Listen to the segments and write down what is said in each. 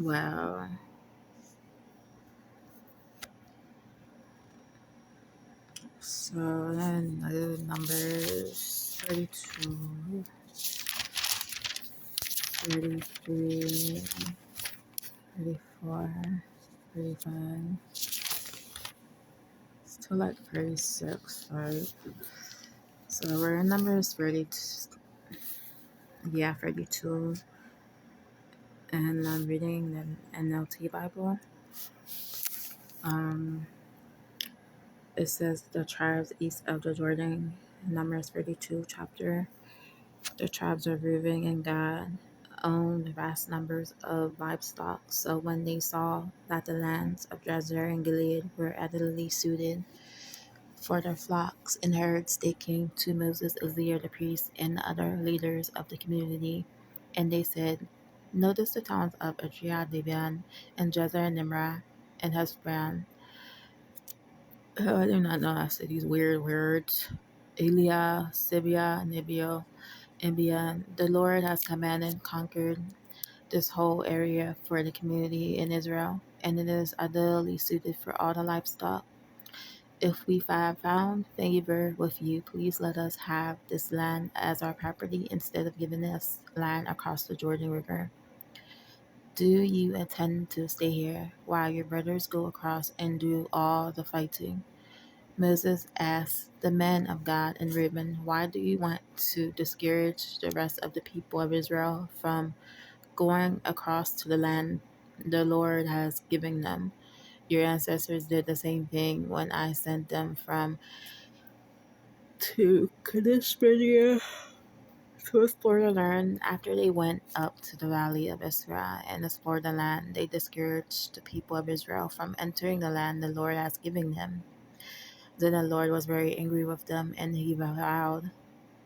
Well, so then numbers 32, 33, 34, 35, still like 36, right? So we're in numbers 32, yeah, 32, and I'm reading the NLT Bible. Um, it says the tribes east of the Jordan, Numbers 32 chapter. The tribes of Reuben and Gad owned vast numbers of livestock, so when they saw that the lands of Jazer and Gilead were ideally suited for their flocks and herds, they came to Moses, Eleazar the priest, and the other leaders of the community, and they said, "Notice the towns of Adria, Debian, and Jazer, Nimrah, and Heshbon." I do not know how to say these weird words. Elia, Sibia, Nibio, and beyond. The Lord has commanded and conquered this whole area for the community in Israel, and it is ideally suited for all the livestock. If we have found favor with you, please let us have this land as our property instead of giving us land across the Jordan River. Do you intend to stay here while your brothers go across and do all the fighting? Moses asked the men of God and Reuben, "Why do you want to discourage the rest of the people of Israel from going across to the land the Lord has given them? Your ancestors did the same thing when I sent them from to Kadesh Barnea to explore the land. After they went up to the valley of Israel and explored the land, they discouraged the people of Israel from entering the land the Lord has given them. Then the Lord was very angry with them, and he vowed,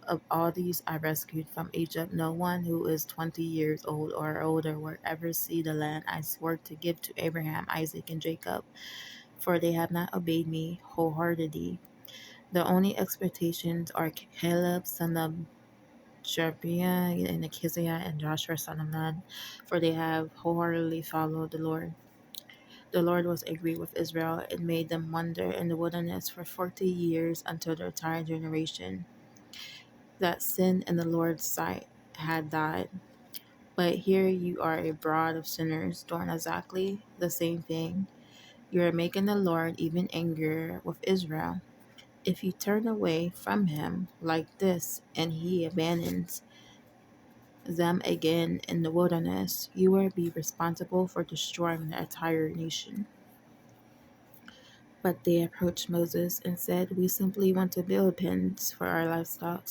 of all these I rescued from Egypt, no one who is 20 years old or older will ever see the land I swore to give to Abraham, Isaac, and Jacob, for they have not obeyed me wholeheartedly. The only expectations are Caleb, son of Jephthah, and Achiziah, and Joshua, son of Nun, for they have wholeheartedly followed the Lord. The Lord was angry with Israel and made them wander in the wilderness for 40 years until the entire generation that sinned in the Lord's sight had died. But here you are a brood of sinners doing exactly the same thing. You are making the Lord even angrier with Israel. If you turn away from him like this and he abandons them again in the wilderness, you will be responsible for destroying the entire nation. But they approached Moses and said, "We simply want to build pens for our livestock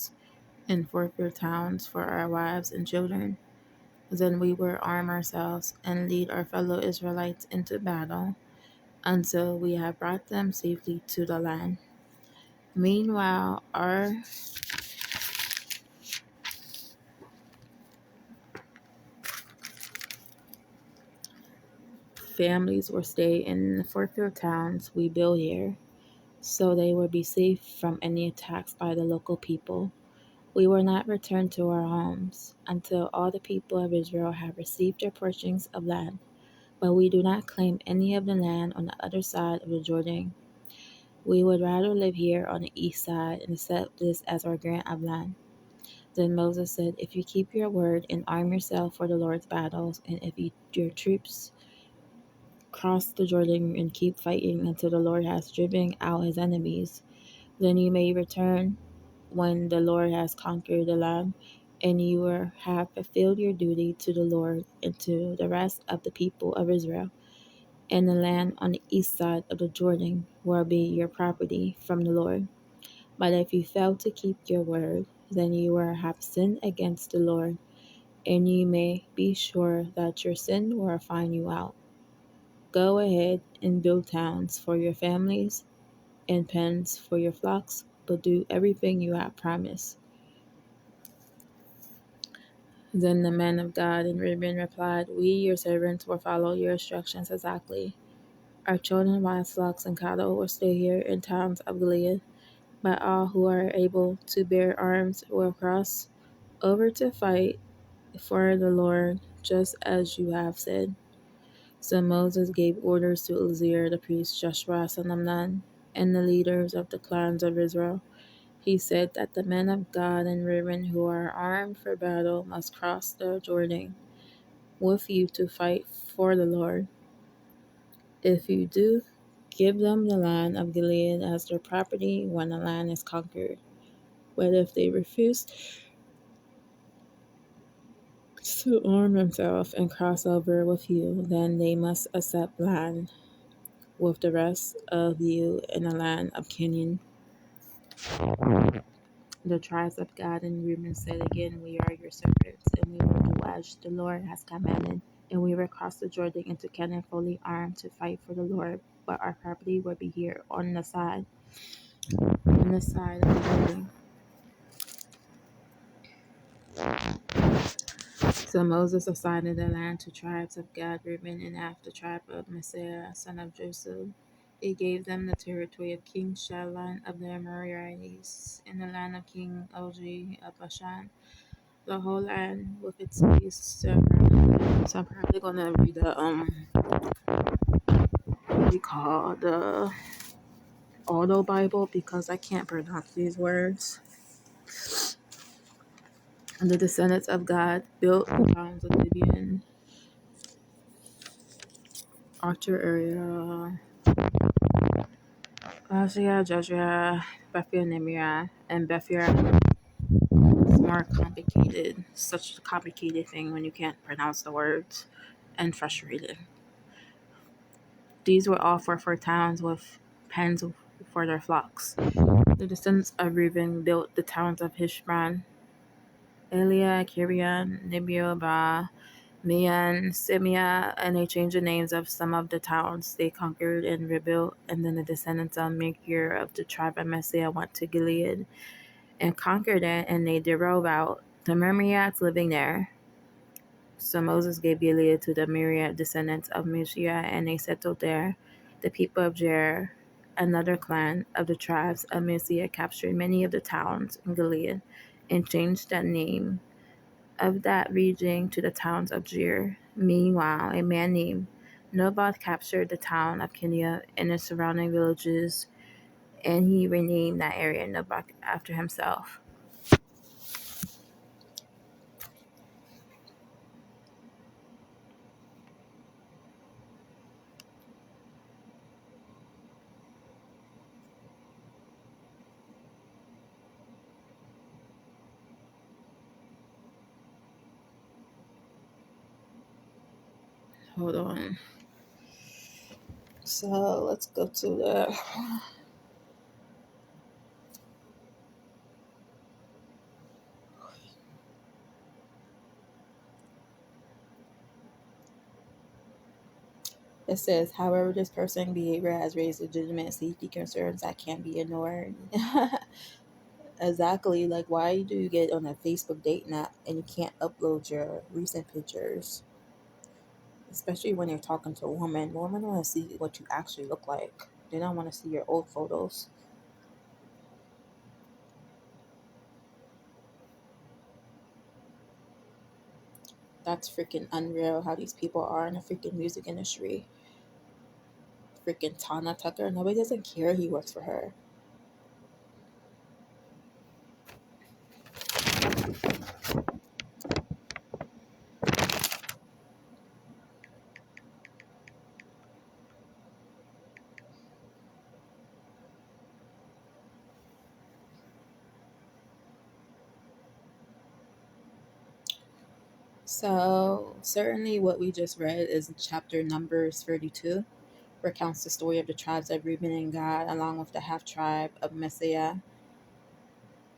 and fortified towns for our wives and children. Then we will arm ourselves and lead our fellow Israelites into battle until we have brought them safely to the land." Meanwhile, our families will stay in the fortified towns we build here, so they will be safe from any attacks by the local people. We will not return to our homes until all the people of Israel have received their portions of land, but we do not claim any of the land on the other side of the Jordan. We would rather live here on the east side and accept this as our grant of land. Then Moses said, "If you keep your word and arm yourself for the Lord's battles, and if your troops cross the Jordan and keep fighting until the Lord has driven out his enemies, then you may return when the Lord has conquered the land, and you will have fulfilled your duty to the Lord and to the rest of the people of Israel. And the land on the east side of the Jordan will be your property from the Lord. But if you fail to keep your word, then you will have sinned against the Lord, and you may be sure that your sin will find you out. Go ahead and build towns for your families and pens for your flocks, but do everything you have promised." Then the men of God and Reuben replied, "We, your servants, will follow your instructions exactly. Our children, wives, flocks, and cattle will stay here in towns of Gilead, but all who are able to bear arms will cross over to fight for the Lord, just as you have said." So Moses gave orders to Uzziah the priest, Joshua son of Nun, and the leaders of the clans of Israel. He said that the men of God and women who are armed for battle must cross the Jordan with you to fight for the Lord. If you do, give them the land of Gilead as their property when the land is conquered. But if they refuse to arm themselves and cross over with you, then they must accept land with the rest of you in the land of Canaan. The tribes of Gad and Reuben said again, we are your servants, and we will do as the Lord has commanded. And we will cross the Jordan into Canaan fully armed to fight for the Lord, but our property will be here on the side of the Jordan. So Moses assigned the land to tribes of Gad, Reuben, and half the tribe of Messiah, son of Joseph. He gave them the territory of King Shalon of the Amorites, and the land of King Og of Bashan, the whole land with its beasts. So I'm probably gonna read the what we call the Auto Bible because I can't pronounce these words. And the descendants of God built the towns of Libyan, Archer area, Asia, Jezreel, Bethia, Nimrah, and Bethia. It's more complicated. Such a complicated thing when you can't pronounce the words and frustrated. These were all for towns with pens for their flocks. The descendants of Reuben built the towns of Heshbon, Elia, Kirion, Nibio, Mian, Simea, and they changed the names of some of the towns they conquered and rebuilt. And then the descendants of Machir of the tribe of Messiah went to Gilead and conquered it, and they drove out the Mermiads living there. So Moses gave Gilead to the myriad descendants of Mishia, and they settled there. The people of Jair, another clan of the tribes of Messiah, captured many of the towns in Gilead and changed the name of that region to the towns of Jair. Meanwhile, a man named Naboth captured the town of Kenia and its surrounding villages, and he renamed that area Naboth after himself. Hold on. So let's go to the. It says, however, this person's behavior has raised legitimate safety concerns that can't be ignored. Exactly. Like, why do you get on a Facebook dating app and you can't upload your recent pictures? Especially when you're talking to a woman. Women want to see what you actually look like. They don't want to see your old photos. That's freaking unreal how these people are in the freaking music industry. Freaking Tana Tucker. Nobody doesn't care he works for her. So, certainly what we just read is chapter Numbers 32, recounts the story of the tribes of Reuben and Gad, along with the half tribe of Messiah,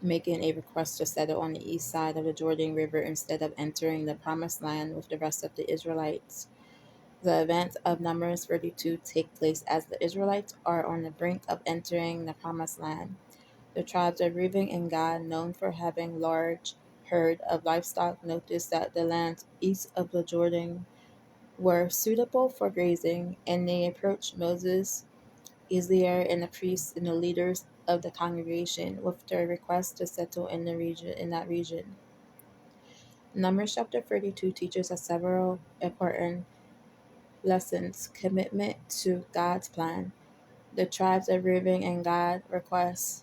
making a request to settle on the east side of the Jordan River instead of entering the promised land with the rest of the Israelites. The events of Numbers 32 take place as the Israelites are on the brink of entering the promised land. The tribes of Reuben and Gad, known for having large herd of livestock, noticed that the lands east of the Jordan were suitable for grazing, and they approached Moses, Eleazar, and the priests and the leaders of the congregation with their request to settle in that region. Numbers chapter 32 teaches us several important Lessons: commitment to God's plan. The tribes of Reuben and Gad requests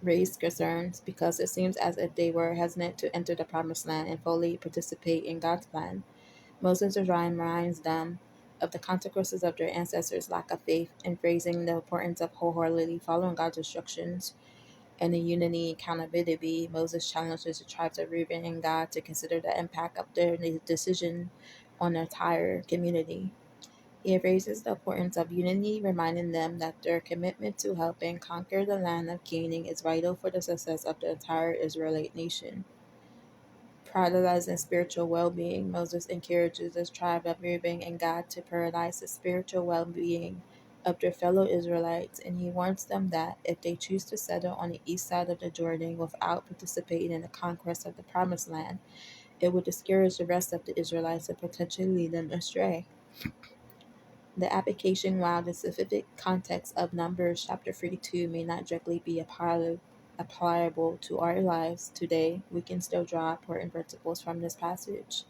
raised concerns because it seems as if they were hesitant to enter the promised land and fully participate in God's plan. Moses reminds them of the consequences of their ancestors' lack of faith and phrasing the importance of wholeheartedly following God's instructions and in unity and accountability. Moses challenges the tribes of Reuben and Gad to consider the impact of their decision on the entire community. He raises the importance of unity, reminding them that their commitment to helping conquer the land of Canaan is vital for the success of the entire Israelite nation. Prioritizing spiritual well-being, Moses encourages the tribe of Reuben and Gad to prioritize the spiritual well-being of their fellow Israelites, and he warns them that if they choose to settle on the east side of the Jordan without participating in the conquest of the Promised Land, it would discourage the rest of the Israelites and potentially lead them astray. The application, while the specific context of Numbers chapter 32 may not directly be applicable to our lives today, we can still draw important principles from this passage.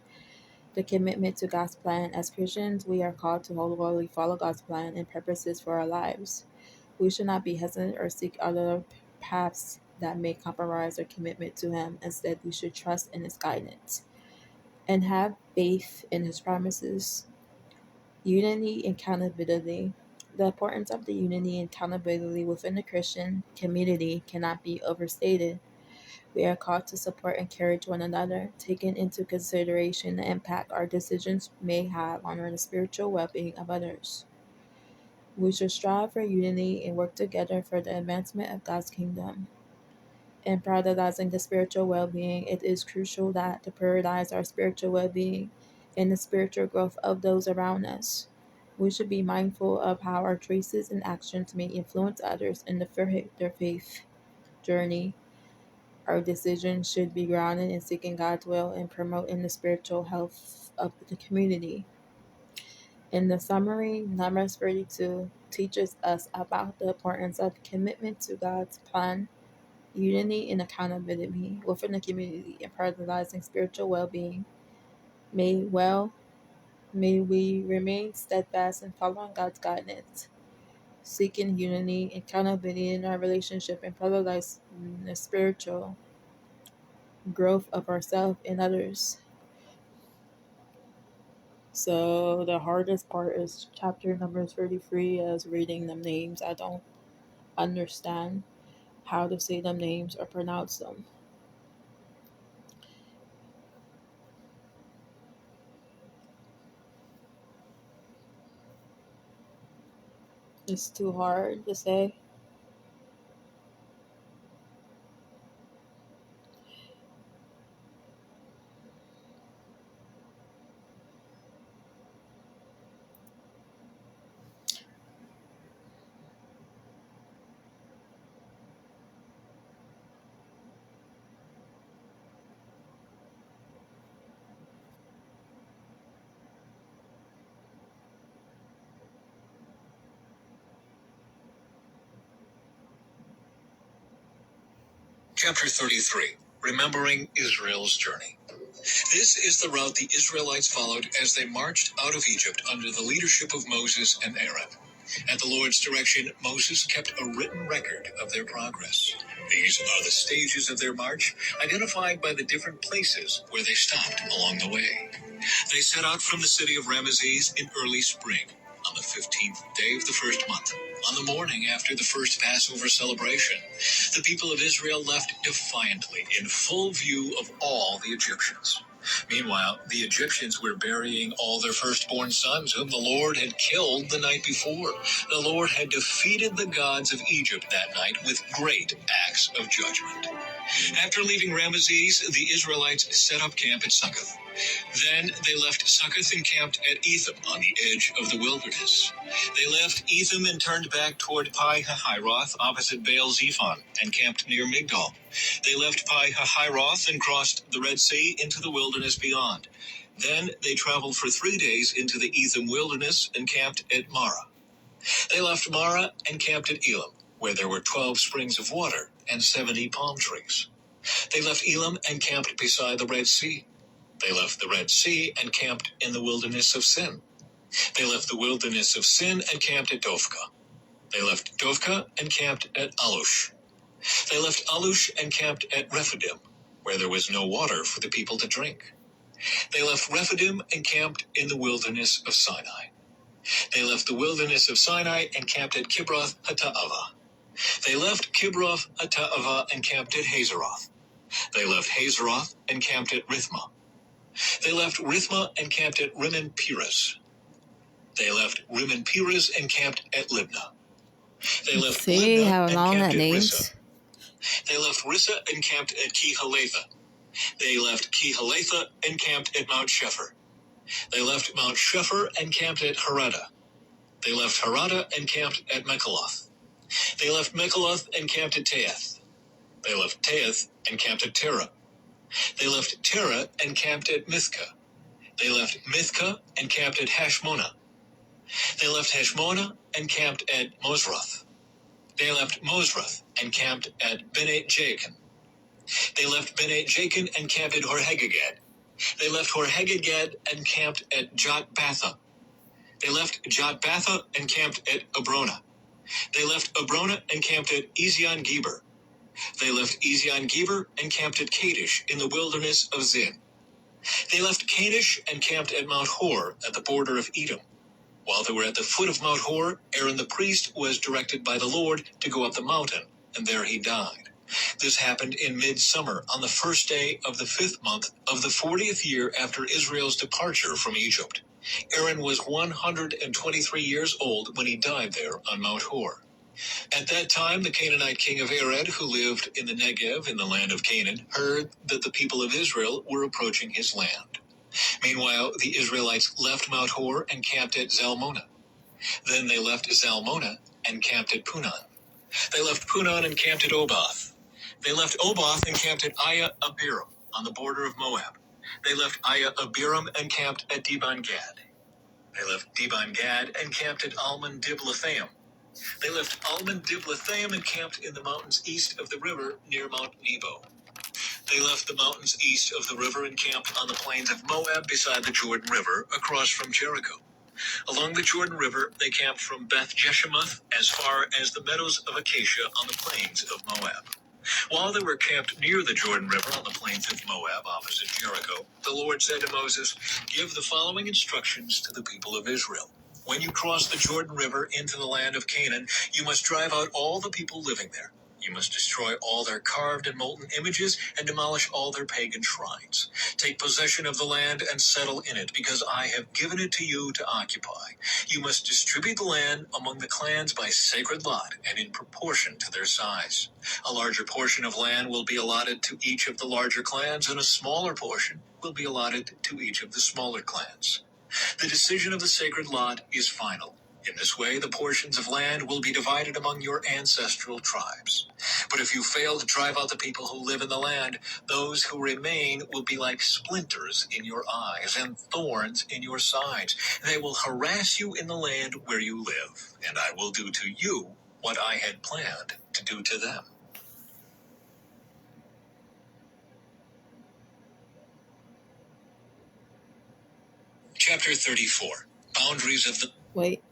The commitment to God's plan. As Christians, we are called to wholeheartedly follow God's plan and purposes for our lives. We should not be hesitant or seek other paths that may compromise our commitment to Him. Instead, we should trust in His guidance and have faith in His promises. Unity and accountability. The importance of the unity and accountability within the Christian community cannot be overstated. We are called to support and encourage one another, taking into consideration the impact our decisions may have on the spiritual well-being of others. We should strive for unity and work together for the advancement of God's kingdom. In prioritizing the spiritual well-being, it is crucial that to prioritize our spiritual well-being and the spiritual growth of those around us. We should be mindful of how our choices and actions may influence others in their faith journey. Our decisions should be grounded in seeking God's will and promoting the spiritual health of the community. In the summary, Numbers 32 teaches us about the importance of commitment to God's plan, unity and accountability within the community, and prioritizing spiritual well-being. May we remain steadfast in following God's guidance, seeking unity and accountability in our relationship, and prioritize the spiritual growth of ourselves and others. So the hardest part is chapter number 33 is reading them names. I don't understand how to say them names or pronounce them. It's too hard to say. Chapter 33. Remembering Israel's Journey. This is the route the Israelites followed as they marched out of Egypt under the leadership of Moses and Aaron. At the Lord's direction, Moses kept a written record of their progress. These are the stages of their march, identified by the different places where they stopped along the way. They set out from the city of Ramesses in early spring, on the 15th day of the first month, on the morning after the first Passover celebration. The people of Israel left defiantly, in full view of all the Egyptians. Meanwhile, the Egyptians were burying all their firstborn sons, whom the Lord had killed the night before. The Lord had defeated the gods of Egypt that night with great acts of judgment. After leaving Ramesses, the Israelites set up camp at Succoth. Then they left Succoth and camped at Etham on the edge of the wilderness. They left Etham and turned back toward Pi-hahiroth opposite Baal-zephon and camped near Migdol. They left Pi-hahiroth and crossed the Red Sea into the wilderness beyond. Then they traveled for 3 days into the Etham wilderness and camped at Marah. They left Marah and camped at Elim, where there were 12 springs of water and 70 palm trees. They left Elim and camped beside the Red Sea. They left the Red Sea and camped in the wilderness of Sin. They left the wilderness of Sin and camped at Dovka. They left Dovka and camped at Alush. They left Alush and camped at Rephidim, where there was no water for the people to drink. They left Rephidim and camped in the wilderness of Sinai. They left the wilderness of Sinai and camped at Kibroth Hattaavah. They left Kibroth Hattaavah and camped at Hazeroth. They left Hazeroth and camped at Rithmah. They left Rithmah and camped at Rimmon Perez. They left Rimmon Perez and camped at Libnah. They left See Libnah how and long camped that at Rissa. names? They left Rissa and camped at Kehalatha. They left Kehalatha and camped at Mount Shepher. They left Mount Shepher and camped at Harada. They left Harada and camped at Mekaloth. They left Mekaloth and camped at Taeth. They left Taeth and camped at Terah. They left Terah and camped at Mithka. They left Mithka and camped at Hashmonah. They left Hashmonah and camped at Mosroth. They left Mosroth and camped at Bene Jaakan. They left Bene Jaakan and camped at Horhagagad. They left Horhagagad and camped at Jotbatha. They left Jotbatha and camped at Abrona. They left Abrona and camped at Ezion Geber. They left Ezion Geber and camped at Kadesh in the wilderness of Zin. They left Kadesh and camped at Mount Hor at the border of Edom. While they were at the foot of Mount Hor, Aaron the priest was directed by the Lord to go up the mountain, and there he died. This happened in midsummer on the first day of the 5th month of the 40th year after Israel's departure from Egypt. Aaron was 123 years old when he died there on Mount Hor. At that time, the Canaanite king of Arad, who lived in the Negev in the land of Canaan, heard that the people of Israel were approaching his land. Meanwhile, the Israelites left Mount Hor and camped at Zalmonah. Then they left Zalmonah and camped at Punon. They left Punon and camped at Oboth. They left Oboth and camped at Aya Abiram on the border of Moab. They left Aya Abiram and camped at Dibon Gad. They left Dibon Gad and camped at Almon Diblathaim. They left Almon Diblathaim and camped in the mountains east of the river near Mount Nebo. They left the mountains east of the river and camped on the plains of Moab beside the Jordan River across from Jericho. Along the Jordan River, they camped from Beth Jeshemoth as far as the meadows of Acacia on the plains of Moab. While they were camped near the Jordan River on the plains of Moab opposite Jericho, the Lord said to Moses, "Give the following instructions to the people of Israel. When you cross the Jordan River into the land of Canaan, you must drive out all the people living there. You must destroy all their carved and molten images and demolish all their pagan shrines. Take possession of the land and settle in it, because I have given it to you to occupy. You must distribute the land among the clans by sacred lot and in proportion to their size. A larger portion of land will be allotted to each of the larger clans, and a smaller portion will be allotted to each of the smaller clans. The decision of the sacred lot is final. In this way, the portions of land will be divided among your ancestral tribes. But if you fail to drive out the people who live in the land, those who remain will be like splinters in your eyes and thorns in your sides. They will harass you in the land where you live, and I will do to you what I had planned to do to them." Chapter 34. Boundaries of the... Wait.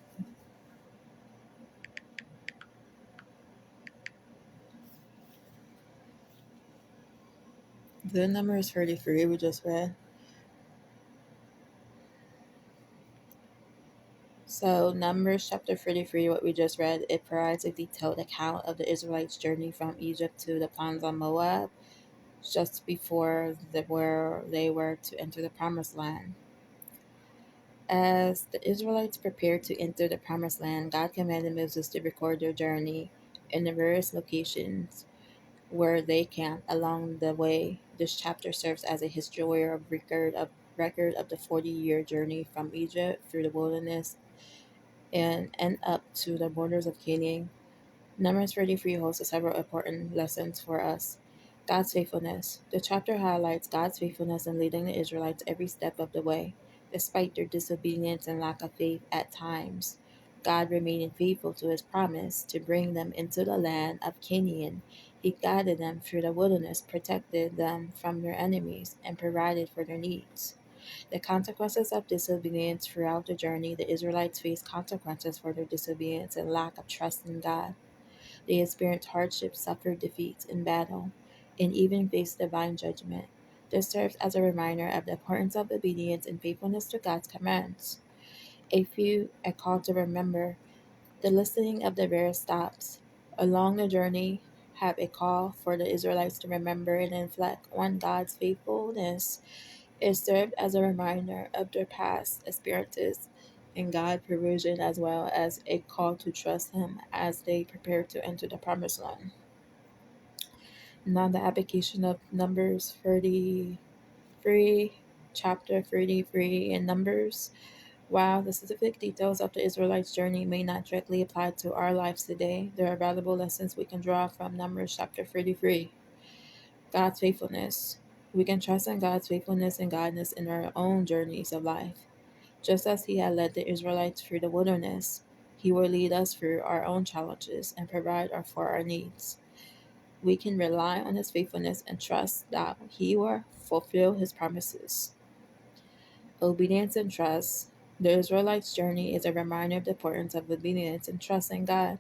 The number is 33 we just read. So Numbers chapter 33, what we just read, it provides a detailed account of the Israelites' journey from Egypt to the plains on Moab, just before where they were to enter the promised land. As the Israelites prepared to enter the promised land, God commanded Moses to record their journey in the various locations where they camped along the way. This chapter serves as a historical record of the 40-year journey from Egypt through the wilderness and up to the borders of Canaan. Numbers 33 holds several important lessons for us. God's faithfulness. The chapter highlights God's faithfulness in leading the Israelites every step of the way, despite their disobedience and lack of faith at times. God remaining faithful to his promise to bring them into the land of Canaan. He guided them through the wilderness, protected them from their enemies, and provided for their needs. The consequences of disobedience throughout the journey, the Israelites faced consequences for their disobedience and lack of trust in God. They experienced hardship, suffered defeats in battle, and even faced divine judgment. This serves as a reminder of the importance of obedience and faithfulness to God's commands. A call to remember the listing of the various stops along the journey have a call for the Israelites to remember and reflect on God's faithfulness. It served as a reminder of their past experiences and God's provision, as well as a call to trust Him as they prepare to enter the promised land. Now, the application of Numbers 33, chapter 33 in Numbers. While the specific details of the Israelites' journey may not directly apply to our lives today, there are valuable lessons we can draw from Numbers chapter 33. God's faithfulness. We can trust in God's faithfulness and guidance in our own journeys of life. Just as He had led the Israelites through the wilderness, He will lead us through our own challenges and provide for our needs. We can rely on His faithfulness and trust that He will fulfill His promises. Obedience and trust. The Israelites' journey is a reminder of the importance of obedience and trust in God.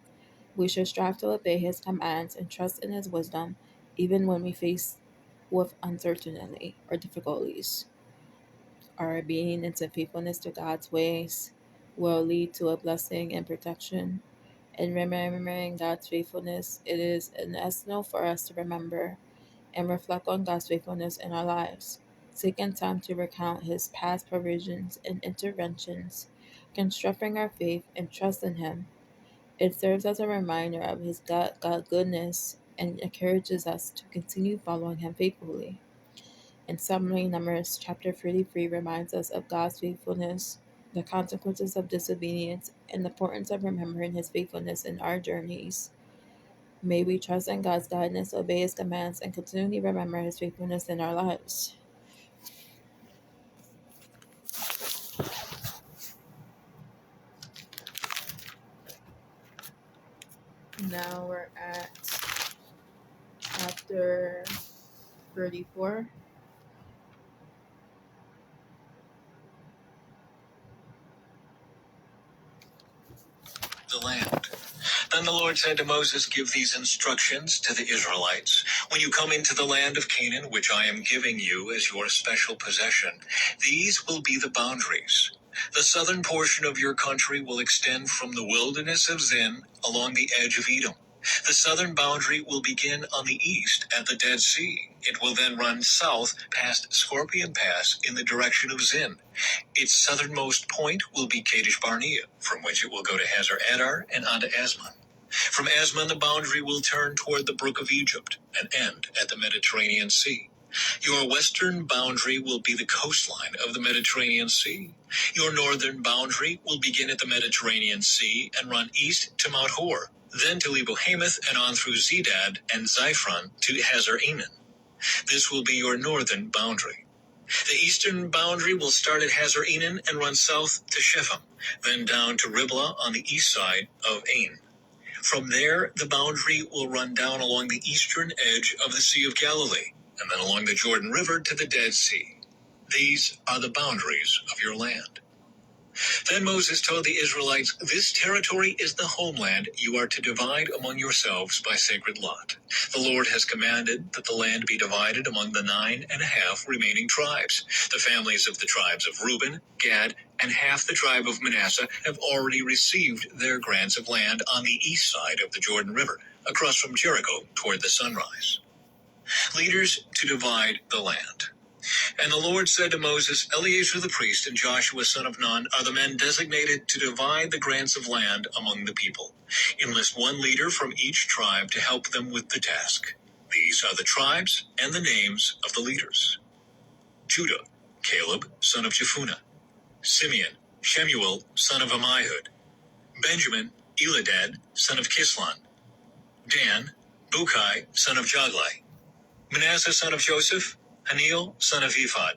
We should strive to obey His commands and trust in His wisdom, even when we face with uncertainty or difficulties. Our obedience and faithfulness to God's ways will lead to a blessing and protection. And remembering God's faithfulness, it is an essential for us to remember and reflect on God's faithfulness in our lives. Taking time to recount His past provisions and interventions can strengthen our faith and trust in Him. It serves as a reminder of His God goodness and encourages us to continue following Him faithfully. In summary, Numbers chapter 33 reminds us of God's faithfulness, the consequences of disobedience, and the importance of remembering His faithfulness in our journeys. May we trust in God's guidance, obey His commands, and continually remember His faithfulness in our lives. Now we're at chapter 34. The land. Then the Lord said to Moses, "Give these instructions to the Israelites. When you come into the land of Canaan, which I am giving you as your special possession, these will be the boundaries. The southern portion of your country will extend from the wilderness of Zin along the edge of Edom. The southern boundary will begin on the east at the Dead Sea. It will then run south past Scorpion Pass in the direction of Zin. Its southernmost point will be Kadesh Barnea, from which it will go to Hazar Adar and on to Asmon. From Asmon, the boundary will turn toward the brook of Egypt and end at the Mediterranean Sea. Your western boundary will be the coastline of the Mediterranean Sea. Your northern boundary will begin at the Mediterranean Sea and run east to Mount Hor, then to Lebo-Hamath and on through Zedad and Ziphron to Hazar Enan. This will be your northern boundary. The eastern boundary will start at Hazar Enan and run south to Shephem, then down to Riblah on the east side of Ain. From there, the boundary will run down along the eastern edge of the Sea of Galilee, and then along the Jordan River to the Dead Sea. These are the boundaries of your land. Then Moses told the Israelites, "This territory is the homeland you are to divide among yourselves by sacred lot. The Lord has commanded that the land be divided among the 9.5 remaining tribes. The families of the tribes of Reuben, Gad, and half the tribe of Manasseh have already received their grants of land on the east side of the Jordan River, across from Jericho toward the sunrise." Leaders to divide the land. And the Lord said to Moses, "Eleazar the priest and Joshua son of Nun are the men designated to divide the grants of land among the people. Enlist one leader from each tribe to help them with the task. These are the tribes and the names of the leaders. Judah, Caleb, son of Jephunneh. Simeon, Shemuel, son of Ammihud. Benjamin, Eladad, son of Kislon. Dan, Bukai, son of Joglai. Manasseh, son of Joseph. Haniel, son of Ephod.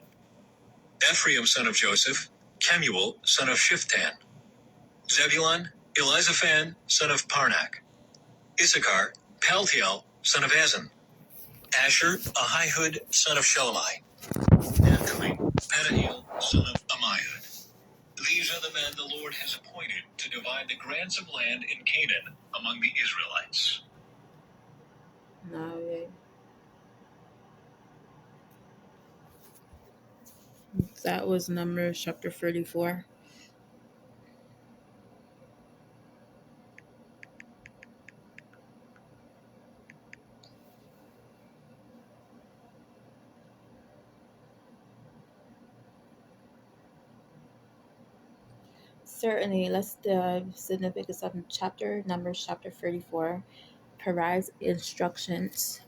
Ephraim, son of Joseph. Kemuel, son of Shiftan. Zebulun, Elizaphan, son of Parnak. Issachar, Paltiel, son of Azan; Asher, Ahihud, son of Shelemai; Naphtali, Padahiel, son of Ammihud. These are the men the Lord has appointed to divide the grants of land in Canaan among the Israelites. No, that was Numbers chapter 34. Certainly, let's dive significance of chapter Numbers chapter 34 provides instructions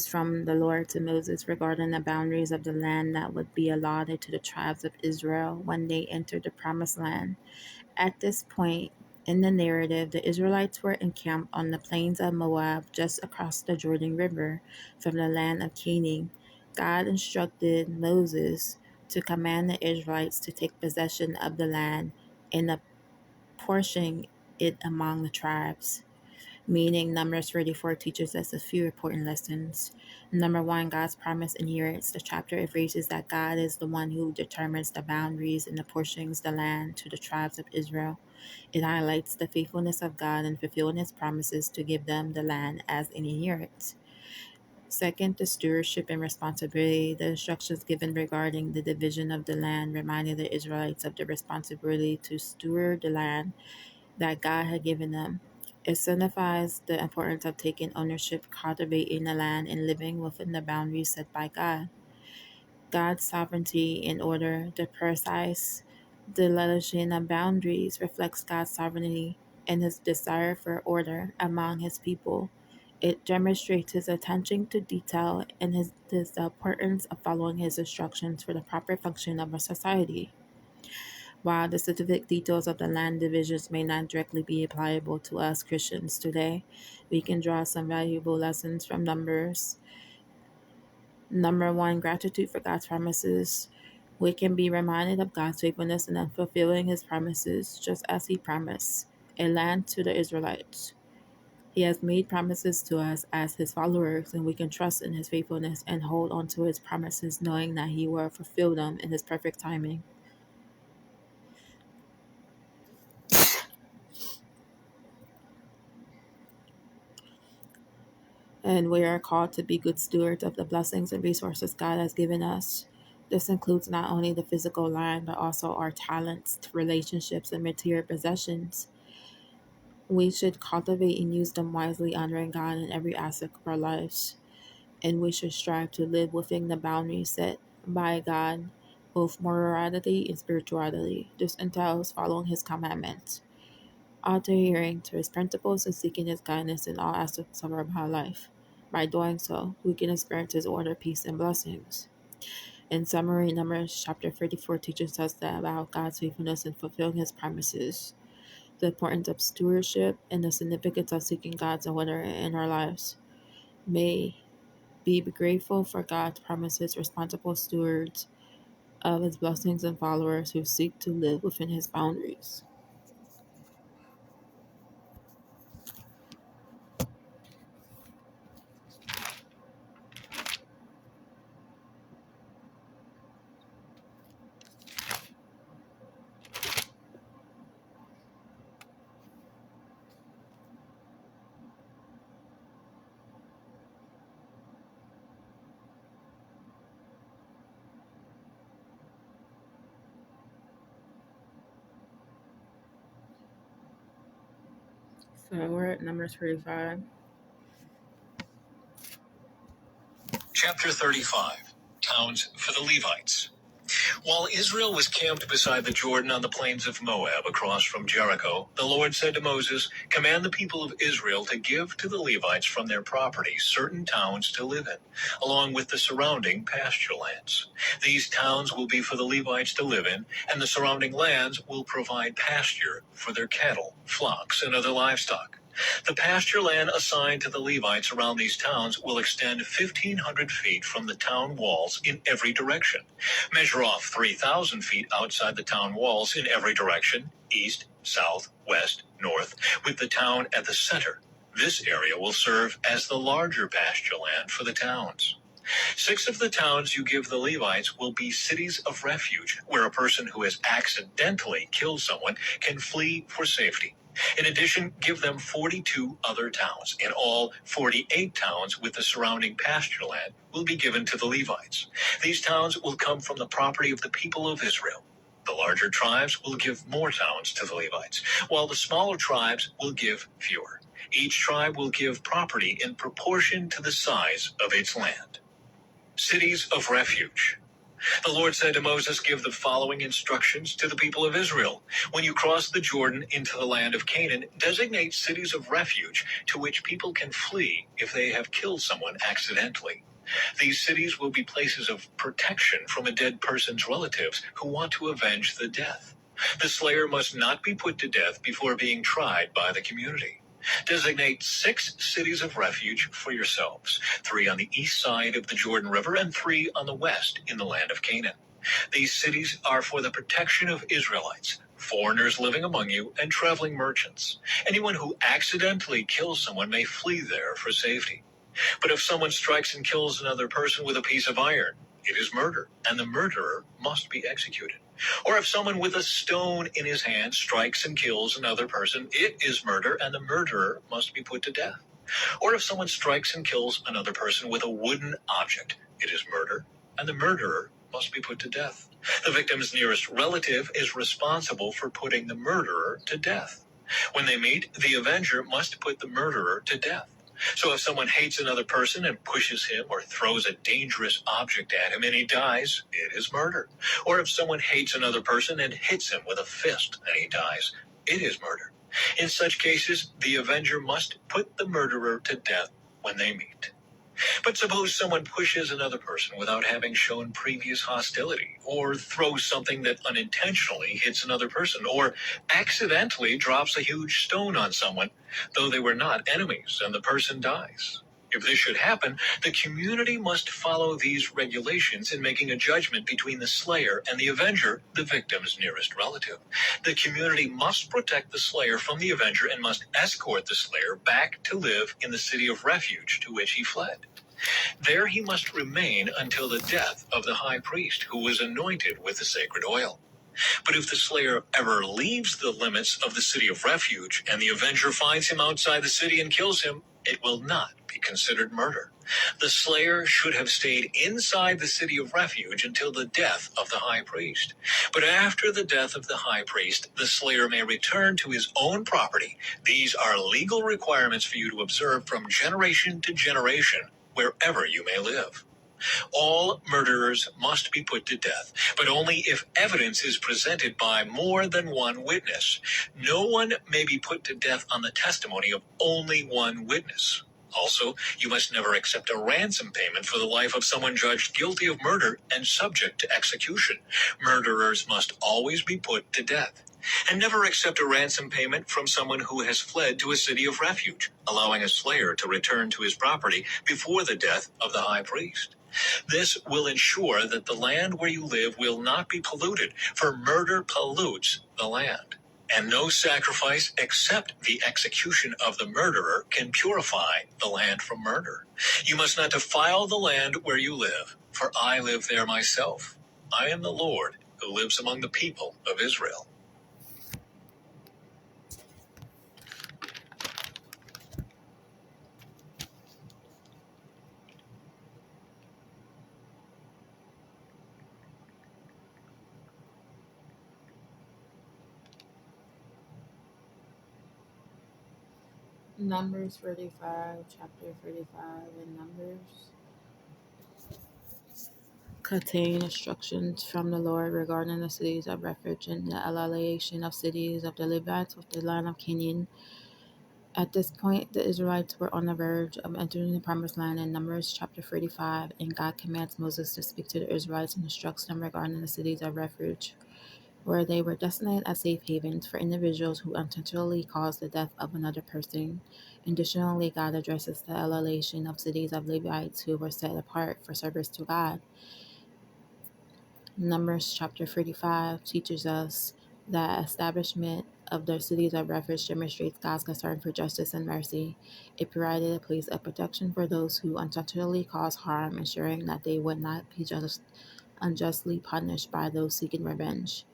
from the Lord to Moses regarding the boundaries of the land that would be allotted to the tribes of Israel when they entered the promised land. At this point in the narrative, the Israelites were encamped on the plains of Moab just across the Jordan River from the land of Canaan. God instructed Moses to command the Israelites to take possession of the land and apportion it among the tribes. Meaning, Numbers 34 teaches us a few important lessons. Number one, God's promise inherits. The chapter emphasizes that God is the one who determines the boundaries and apportions the land to the tribes of Israel. It highlights the faithfulness of God in fulfilling his promises to give them the land as an inheritance. Second, the stewardship and responsibility. The instructions given regarding the division of the land reminded the Israelites of the responsibility to steward the land that God had given them. It signifies the importance of taking ownership, cultivating the land, and living within the boundaries set by God. God's sovereignty in order, the precise delineation of boundaries reflects God's sovereignty and his desire for order among his people. It demonstrates his attention to detail and the importance of following his instructions for the proper function of a society. While the specific details of the land divisions may not directly be applicable to us Christians today, we can draw some valuable lessons from Numbers. Number one, gratitude for God's promises. We can be reminded of God's faithfulness in fulfilling his promises, just as he promised a land to the Israelites. He has made promises to us as his followers, and we can trust in his faithfulness and hold on to his promises, knowing that he will fulfill them in his perfect timing. And we are called to be good stewards of the blessings and resources God has given us. This includes not only the physical land, but also our talents, relationships, and material possessions. We should cultivate and use them wisely, honoring God in every aspect of our lives. And we should strive to live within the boundaries set by God, both morality and spirituality. This entails following his commandments, adhering to his principles, and seeking his guidance in all aspects of our life. By doing so, we can experience his order, peace, and blessings. In summary, Numbers chapter 34 teaches us that about God's faithfulness in fulfilling his promises, the importance of stewardship, and the significance of seeking God's order in our lives. May be grateful for God's promises, responsible stewards of his blessings, and followers who seek to live within his boundaries. So we're at Numbers 35. Chapter 35. Towns for the Levites. While Israel was camped beside the Jordan on the plains of Moab across from Jericho, the Lord said to Moses, "Command the people of Israel to give to the Levites from their property certain towns to live in, along with the surrounding pasture lands. These towns will be for the Levites to live in, and the surrounding lands will provide pasture for their cattle, flocks, and other livestock. The pasture land assigned to the Levites around these towns will extend 1,500 feet from the town walls in every direction. Measure off 3,000 feet outside the town walls in every direction, east, south, west, north, with the town at the center. This area will serve as the larger pasture land for the towns. 6 of the towns you give the Levites will be cities of refuge, where a person who has accidentally killed someone can flee for safety. In addition, give them 42 other towns. In all, 48 towns with the surrounding pasture land will be given to the Levites. These towns will come from the property of the people of Israel. The larger tribes will give more towns to the Levites, while the smaller tribes will give fewer. Each tribe will give property in proportion to the size of its land. Cities of refuge. The Lord said to Moses, "Give the following instructions to the people of Israel. When you cross the Jordan into the land of Canaan, designate cities of refuge to which people can flee if they have killed someone accidentally. These cities will be places of protection from a dead person's relatives who want to avenge the death. The slayer must not be put to death before being tried by the community. Designate 6 cities of refuge for yourselves, 3 on the east side of the Jordan River and 3 on the west in the land of Canaan. These cities are for the protection of Israelites, foreigners living among you, and traveling merchants. Anyone who accidentally kills someone may flee there for safety. But if someone strikes and kills another person with a piece of iron, it is murder, and the murderer must be executed. Or if someone with a stone in his hand strikes and kills another person, it is murder, and the murderer must be put to death. Or if someone strikes and kills another person with a wooden object, it is murder, and the murderer must be put to death. The victim's nearest relative is responsible for putting the murderer to death. When they meet, the avenger must put the murderer to death. So if someone hates another person and pushes him or throws a dangerous object at him and he dies, it is murder. Or if someone hates another person and hits him with a fist and he dies, it is murder. In such cases, the avenger must put the murderer to death when they meet. But suppose someone pushes another person without having shown previous hostility, or throws something that unintentionally hits another person, or accidentally drops a huge stone on someone, though they were not enemies, and the person dies. If this should happen, the community must follow these regulations in making a judgment between the slayer and the avenger, the victim's nearest relative. The community must protect the slayer from the avenger and must escort the slayer back to live in the city of refuge to which he fled. There he must remain until the death of the high priest, who was anointed with the sacred oil. But if the slayer ever leaves the limits of the city of refuge, and the avenger finds him outside the city and kills him, it will not be considered murder. The slayer should have stayed inside the city of refuge until the death of the high priest. But after the death of the high priest, the slayer may return to his own property. These are legal requirements for you to observe from generation to generation, wherever you may live. All murderers must be put to death, but only if evidence is presented by more than one witness. No one may be put to death on the testimony of only one witness. Also, you must never accept a ransom payment for the life of someone judged guilty of murder and subject to execution. Murderers must always be put to death. And never accept a ransom payment from someone who has fled to a city of refuge, allowing a slayer to return to his property before the death of the high priest. This will ensure that the land where you live will not be polluted, for murder pollutes the land. And no sacrifice except the execution of the murderer can purify the land from murder. You must not defile the land where you live, for I live there myself. I am the Lord who lives among the people of Israel. Numbers 35, chapter 35 in Numbers contain instructions from the Lord regarding the cities of refuge and the annihilation of cities of the Levites of the land of Canaan. At this point, the Israelites were on the verge of entering the promised land in Numbers chapter 35, and God commands Moses to speak to the Israelites and instructs them regarding the cities of refuge, where they were designated as safe havens for individuals who intentionally caused the death of another person. Additionally, God addresses the annihilation of cities of Levites who were set apart for service to God. Numbers chapter 35 teaches us that establishment of the cities of refuge demonstrates God's concern for justice and mercy. It provided a place of protection for those who intentionally cause harm, ensuring that they would not be unjustly punished by those seeking revenge.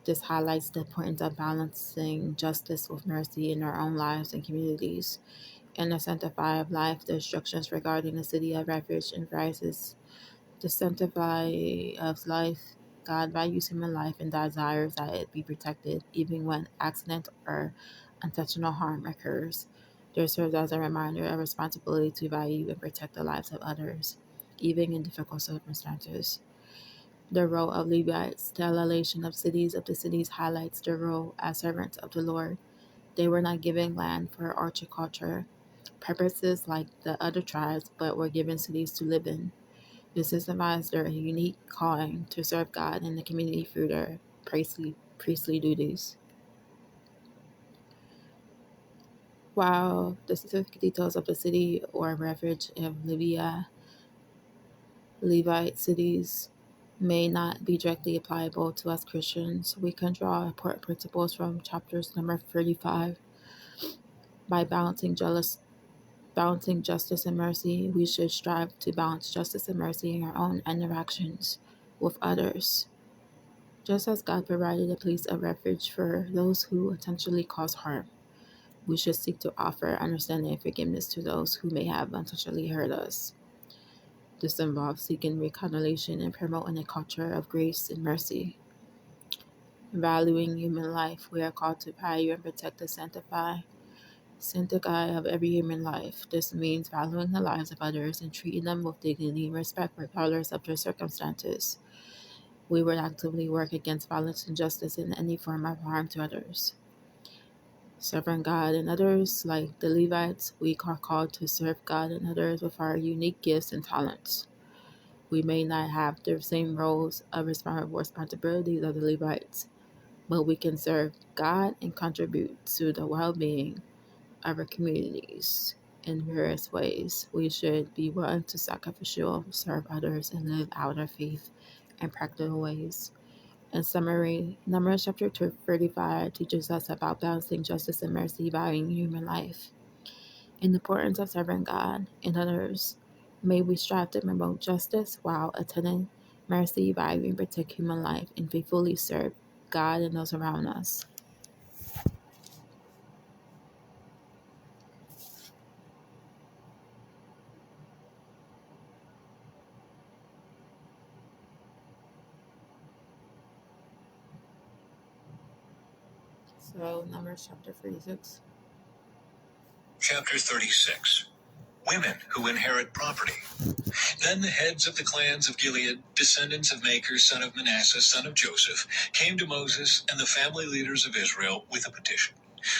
This highlights the importance of balancing justice with mercy in our own lives and communities. In the sanctify of life, the instructions regarding the city of refuge emphasizes the sanctity of life. God values human life and desires that it be protected, even when accident or intentional harm occurs. This serves as a reminder of responsibility to value and protect the lives of others, even in difficult circumstances. The role of Levites, the elevation of the cities highlights their role as servants of the Lord. They were not given land for horticulture purposes like the other tribes, but were given cities to live in. This signifies their unique calling to serve God and the community through their priestly duties. While the specific details of the city or refuge of Levite cities may not be directly applicable to us Christians, we can draw important principles from chapters number 35. By balancing justice and mercy, we should strive to balance justice and mercy in our own interactions with others. Just as God provided a place of refuge for those who intentionally cause harm, we should seek to offer understanding and forgiveness to those who may have intentionally hurt us. This involves seeking reconciliation and promoting a culture of grace and mercy. Valuing human life, we are called to value and protect the sanctity of every human life. This means valuing the lives of others and treating them with dignity and respect regardless of their circumstances. We would actively work against violence and injustice and any form of harm to others. Serving God and others, like the Levites, we are called to serve God and others with our unique gifts and talents. We may not have the same roles of responsibilities of the Levites, but we can serve God and contribute to the well-being of our communities in various ways. We should be willing to sacrificially serve others and live out our faith in practical ways. In summary, Numbers chapter 35 teaches us about balancing justice and mercy, valuing human life, and the importance of serving God and others. May we strive to promote justice while attending mercy, valuing and protect human life, and faithfully serve God and those around us. So, Numbers chapter 36. Chapter 36. Women who inherit property. Then the heads of the clans of Gilead, descendants of Machir, son of Manasseh, son of Joseph, came to Moses and the family leaders of Israel with a petition.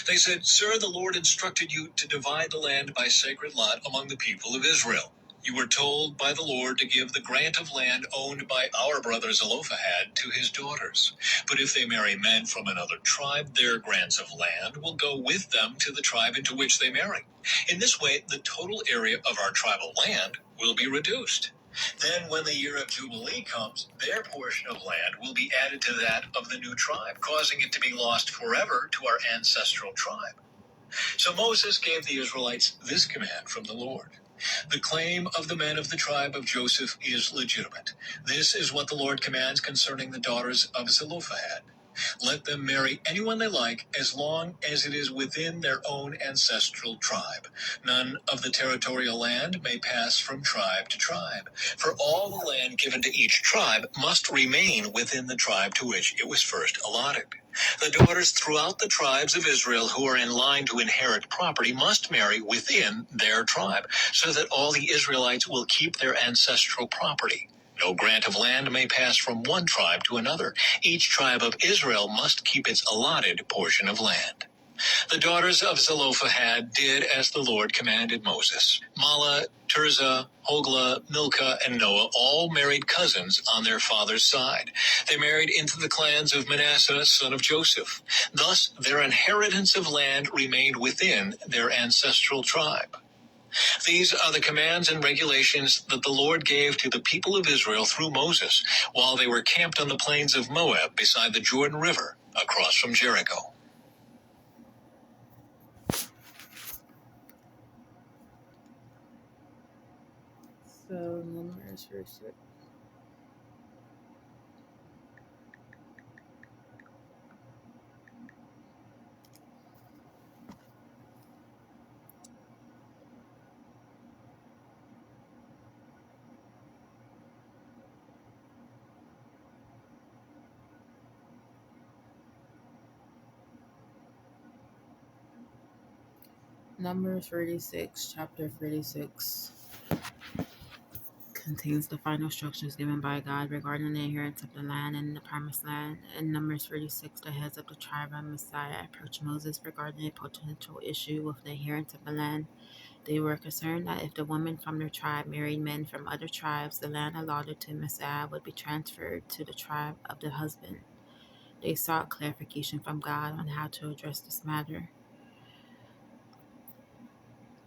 They said, "Sir, the Lord instructed you to divide the land by sacred lot among the people of Israel. You were told by the Lord to give the grant of land owned by our brother Zelophehad to his daughters. But if they marry men from another tribe, their grants of land will go with them to the tribe into which they marry. In this way, the total area of our tribal land will be reduced. Then when the year of Jubilee comes, their portion of land will be added to that of the new tribe, causing it to be lost forever to our ancestral tribe." So Moses gave the Israelites this command from the Lord. "The claim of the men of the tribe of Joseph is legitimate. This is what the Lord commands concerning the daughters of Zelophehad. Let them marry anyone they like as long as it is within their own ancestral tribe. None of the territorial land may pass from tribe to tribe, for all the land given to each tribe must remain within the tribe to which it was first allotted. The daughters throughout the tribes of Israel who are in line to inherit property must marry within their tribe, so that all the Israelites will keep their ancestral property. No grant of land may pass from one tribe to another. Each tribe of Israel must keep its allotted portion of land." The daughters of Zelophehad did as the Lord commanded Moses. Mahlah, Tirzah, Hoglah, Milcah, and Noah all married cousins on their father's side. They married into the clans of Manasseh, son of Joseph. Thus, their inheritance of land remained within their ancestral tribe. These are the commands and regulations that the Lord gave to the people of Israel through Moses while they were camped on the plains of Moab beside the Jordan River across from Jericho. So Numbers 46. Numbers 46, chapter 46, contains the final instructions given by God regarding the inheritance of the land and the promised land. In Numbers 36, the heads of the tribe of Messiah approached Moses regarding a potential issue with the inheritance of the land. They were concerned that if the women from their tribe married men from other tribes, the land allotted to Messiah would be transferred to the tribe of the husband. They sought clarification from God on how to address this matter.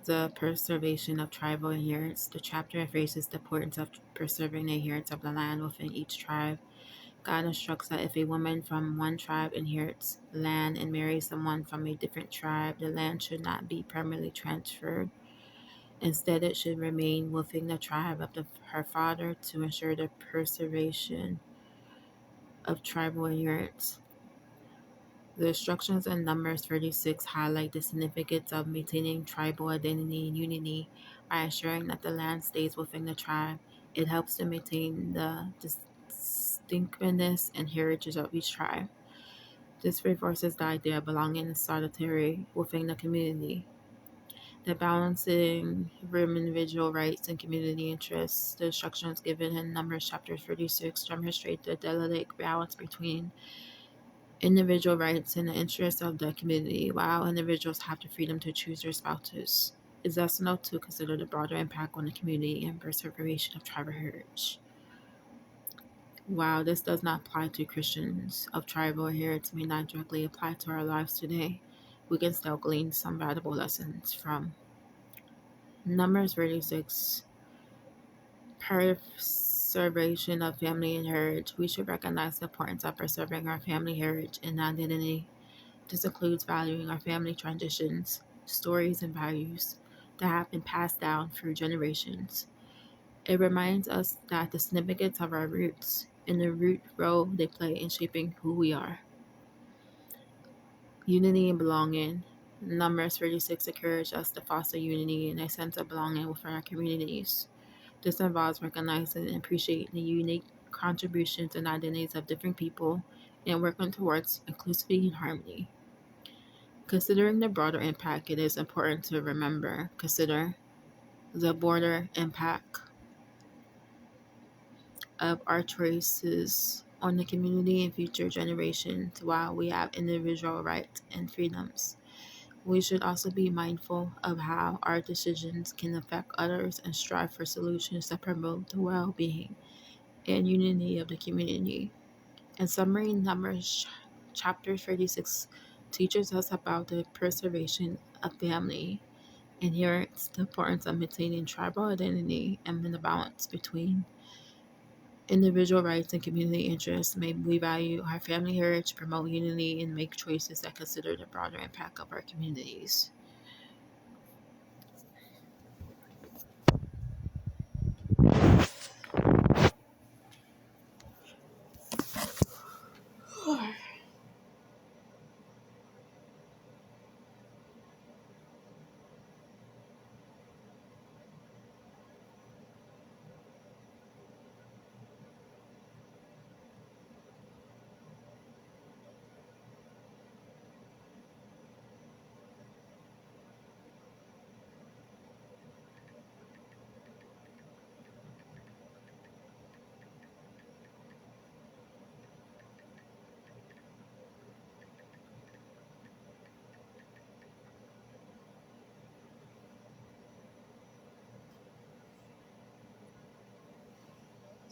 The preservation of tribal inheritance. The chapter emphasizes the importance of preserving the inheritance of the land within each tribe. God instructs that if a woman from one tribe inherits land and marries someone from a different tribe, the land should not be permanently transferred. Instead, it should remain within the tribe of her father to ensure the preservation of tribal inheritance. The instructions in Numbers 36 highlight the significance of maintaining tribal identity and unity by ensuring that the land stays within the tribe. It helps to maintain the distinctiveness and heritage of each tribe. This reinforces the idea of belonging and solidarity within the community. The balancing of individual rights and community interests. The instructions given in Numbers chapter 36 demonstrate the delicate balance between individual rights and the interests of the community, while individuals have the freedom to choose their spouses. It's essential to consider the broader impact on the community and preservation of tribal heritage. While this does not apply to Christians of tribal heritage, may not directly apply to our lives today, we can still glean some valuable lessons from Numbers 36. Preservation of family and heritage. We should recognize the importance of preserving our family heritage and identity. This includes valuing our family traditions, stories, and values that have been passed down through generations. It reminds us that the significance of our roots and the root role they play in shaping who we are. Unity and belonging. Numbers 36 encourage us to foster unity and a sense of belonging within our communities. This involves recognizing and appreciating the unique contributions and identities of different people and working towards inclusivity and harmony. Considering the broader impact, it is important to consider the broader impact of our choices on the community and future generations. While we have individual rights and freedoms, we should also be mindful of how our decisions can affect others and strive for solutions that promote the well-being and unity of the community. In summary, Numbers chapter 36 teaches us about the preservation of family inherits the importance of maintaining tribal identity and the balance between individual rights and community interests. May we value our family heritage, promote unity, and make choices that consider the broader impact of our communities.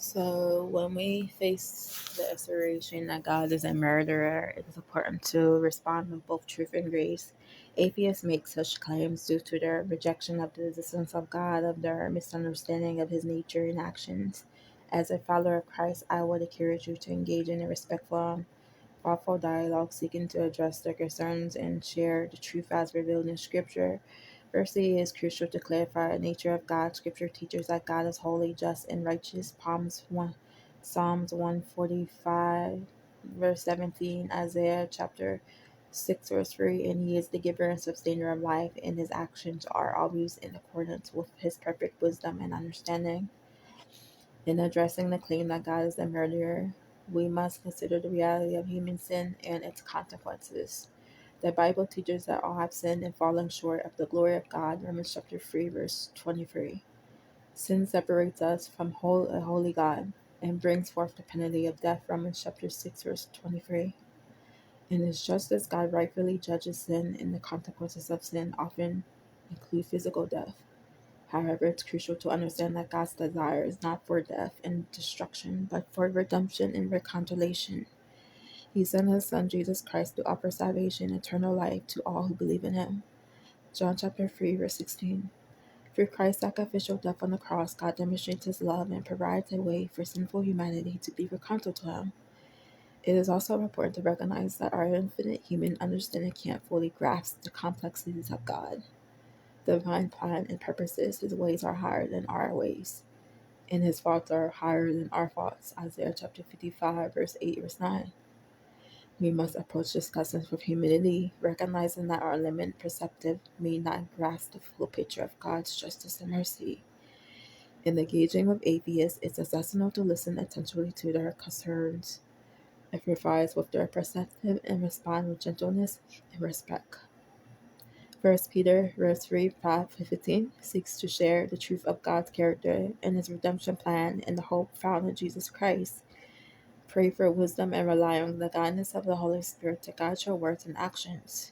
So, when we face the assertion that God is a murderer, it is important to respond with both truth and grace. Atheists make such claims due to their rejection of the existence of God, of their misunderstanding of his nature and actions. As a follower of Christ, I would encourage you to engage in a respectful, thoughtful dialogue seeking to address their concerns and share the truth as revealed in Scripture. Verse 8 is crucial to clarify the nature of God. Scripture teaches that God is holy, just, and righteous. Psalms 145, verse 17, Isaiah chapter 6, verse 3, and He is the giver and sustainer of life, and His actions are always in accordance with His perfect wisdom and understanding. In addressing the claim that God is the murderer, we must consider the reality of human sin and its consequences. The Bible teaches that all have sinned and fallen short of the glory of God. Romans chapter 3, verse 23. Sin separates us from a holy God and brings forth the penalty of death. Romans chapter 6, verse 23. In His justice, God rightfully judges sin, and the consequences of sin often include physical death. However, it's crucial to understand that God's desire is not for death and destruction, but for redemption and reconciliation. He sent His Son Jesus Christ to offer salvation and eternal life to all who believe in Him. John chapter 3, verse 16. Through Christ's sacrificial death on the cross, God demonstrates His love and provides a way for sinful humanity to be reconciled to Him. It is also important to recognize that our infinite human understanding can't fully grasp the complexities of God. The divine plan and purposes, His ways are higher than our ways, and His thoughts are higher than our thoughts. Isaiah chapter 55, verse 8, verse 9. We must approach discussions with humility, recognizing that our limited perspective may not grasp the full picture of God's justice and mercy. In engaging with atheists, it's essential to listen attentively to their concerns, empathize with their perspective, and respond with gentleness and respect. First Peter verse 3, 5-15 seeks to share the truth of God's character and His redemption plan and the hope found in Jesus Christ. Pray for wisdom and rely on the guidance of the Holy Spirit to guide your words and actions.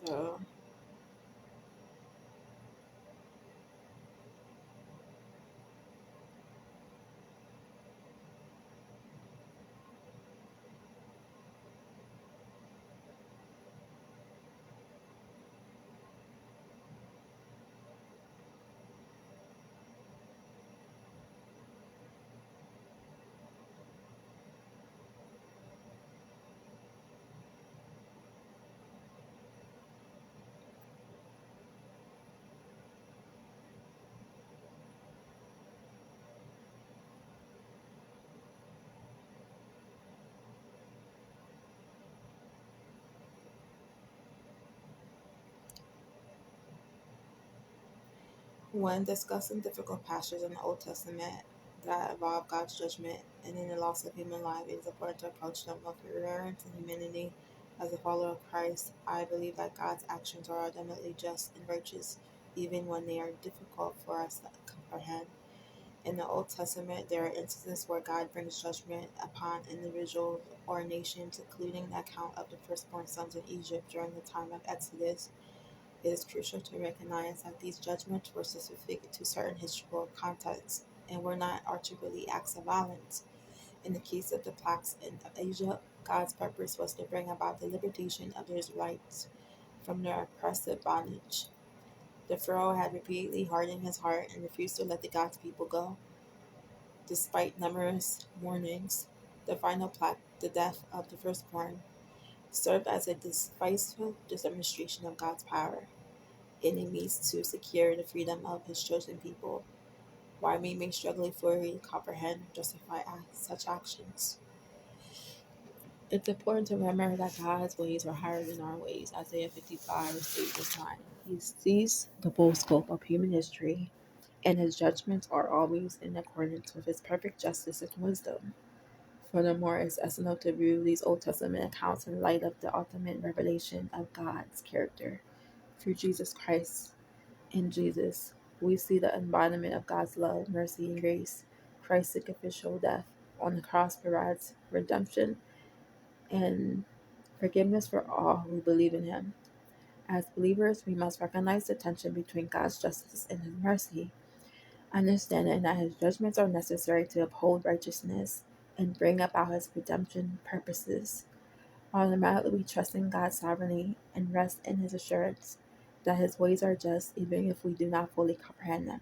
So, when discussing difficult passages in the Old Testament that involve God's judgment and in the loss of human life, it is important to approach them with reverence and humanity. As a follower of Christ, I believe that God's actions are ultimately just and righteous, even when they are difficult for us to comprehend. In the Old Testament, there are instances where God brings judgment upon individuals or nations, including the account of the firstborn sons in Egypt during the time of Exodus. It is crucial to recognize that these judgments were specific to certain historical contexts and were not articulately acts of violence. In the case of the plagues in Asia, God's purpose was to bring about the liberation of the Israelites from their oppressive bondage. The Pharaoh had repeatedly hardened his heart and refused to let the God's people go. Despite numerous warnings, the final plague, the death of the firstborn, served as a decisive demonstration of God's power. Enemies to secure the freedom of his chosen people, while we may struggle fully comprehend or justify such actions. It's important to remember that God's ways are higher than our ways. Isaiah 55 verse 9. He sees the full scope of human history, and his judgments are always in accordance with his perfect justice and wisdom. Furthermore, it's essential to view these Old Testament accounts in light of the ultimate revelation of God's character through Jesus Christ. In Jesus, we see the embodiment of God's love, mercy, and grace. Christ's sacrificial death on the cross provides redemption and forgiveness for all who believe in him. As believers, we must recognize the tension between God's justice and his mercy, understanding that his judgments are necessary to uphold righteousness and bring about his redemption purposes. Automatically, we trust in God's sovereignty and rest in his assurance that his ways are just even if we do not fully comprehend them.